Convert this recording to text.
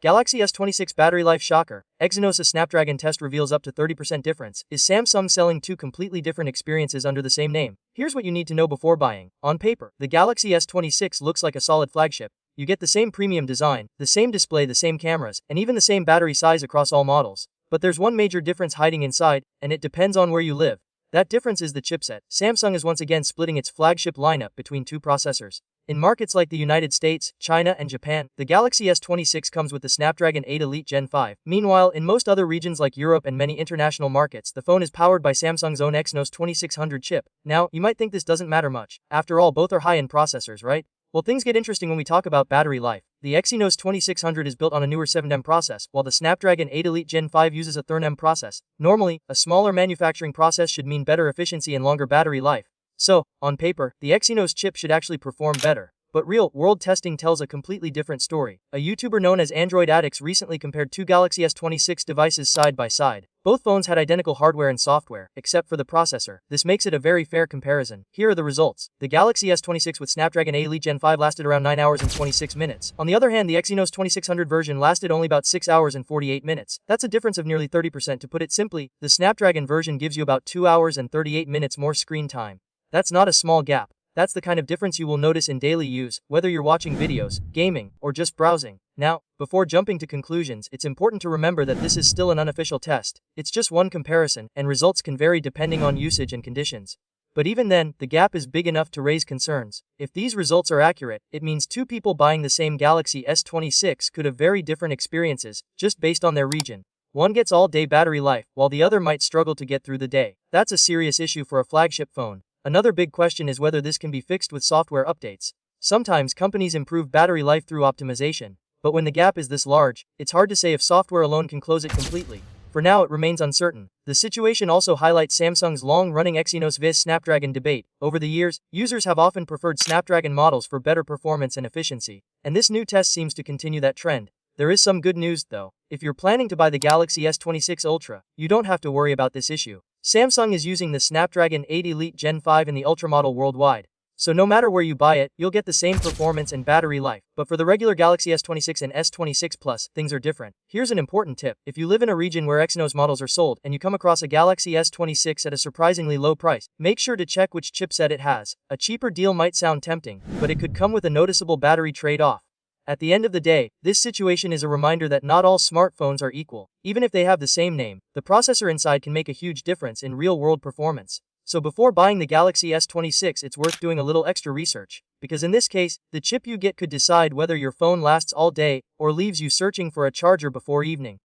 Galaxy S26 battery life shocker. Exynos and Snapdragon test reveals up to 30% difference. Is Samsung selling two completely different experiences under the same name? Here's what you need to know before buying. On paper, the Galaxy S26 looks like a solid flagship. You get the same premium design, the same display, the same cameras, and even the same battery size across all models. But there's one major difference hiding inside, and it depends on where you live. That difference is the chipset. Samsung is once again splitting its flagship lineup between two processors. In markets like the United States, China, and Japan, the Galaxy S26 comes with the Snapdragon 8 Elite Gen 5. Meanwhile, in most other regions like Europe and many international markets, the phone is powered by Samsung's own Exynos 2600 chip. Now, you might think this doesn't matter much. After all, both are high-end processors, right? Well, things get interesting when we talk about battery life. The Exynos 2600 is built on a newer 7nm process, while the Snapdragon 8 Elite Gen 5 uses a 3nm process. Normally, a smaller manufacturing process should mean better efficiency and longer battery life. So, on paper, the Exynos chip should actually perform better. But real-world testing tells a completely different story. A YouTuber known as Android Addicts recently compared two Galaxy S26 devices side by side. Both phones had identical hardware and software, except for the processor. This makes it a very fair comparison. Here are the results. The Galaxy S26 with Snapdragon 8 Elite Gen 5 lasted around 9 hours and 26 minutes. On the other hand, the Exynos 2600 version lasted only about 6 hours and 48 minutes. That's a difference of nearly 30%. To put it simply, the Snapdragon version gives you about 2 hours and 38 minutes more screen time. That's not a small gap. That's the kind of difference you will notice in daily use, whether you're watching videos, gaming, or just browsing. Now, before jumping to conclusions, it's important to remember that this is still an unofficial test. It's just one comparison, and results can vary depending on usage and conditions. But even then, the gap is big enough to raise concerns. If these results are accurate, it means two people buying the same Galaxy S26 could have very different experiences, just based on their region. One gets all-day battery life, while the other might struggle to get through the day. That's a serious issue for a flagship phone. Another big question is whether this can be fixed with software updates. Sometimes companies improve battery life through optimization, but when the gap is this large, it's hard to say if software alone can close it completely. For now, it remains uncertain. The situation also highlights Samsung's long-running Exynos vs Snapdragon debate. Over the years, users have often preferred Snapdragon models for better performance and efficiency, and this new test seems to continue that trend. There is some good news, though. If you're planning to buy the Galaxy S26 Ultra, you don't have to worry about this issue. Samsung is using the Snapdragon 8 Elite Gen 5 in the Ultra model worldwide. So no matter where you buy it, you'll get the same performance and battery life. But for the regular Galaxy S26 and S26 Plus, things are different. Here's an important tip. If you live in a region where Exynos models are sold and you come across a Galaxy S26 at a surprisingly low price, make sure to check which chipset it has. A cheaper deal might sound tempting, but it could come with a noticeable battery trade-off. At the end of the day, this situation is a reminder that not all smartphones are equal. Even if they have the same name, the processor inside can make a huge difference in real-world performance. So before buying the Galaxy S26, it's worth doing a little extra research. Because in this case, the chip you get could decide whether your phone lasts all day or leaves you searching for a charger before evening.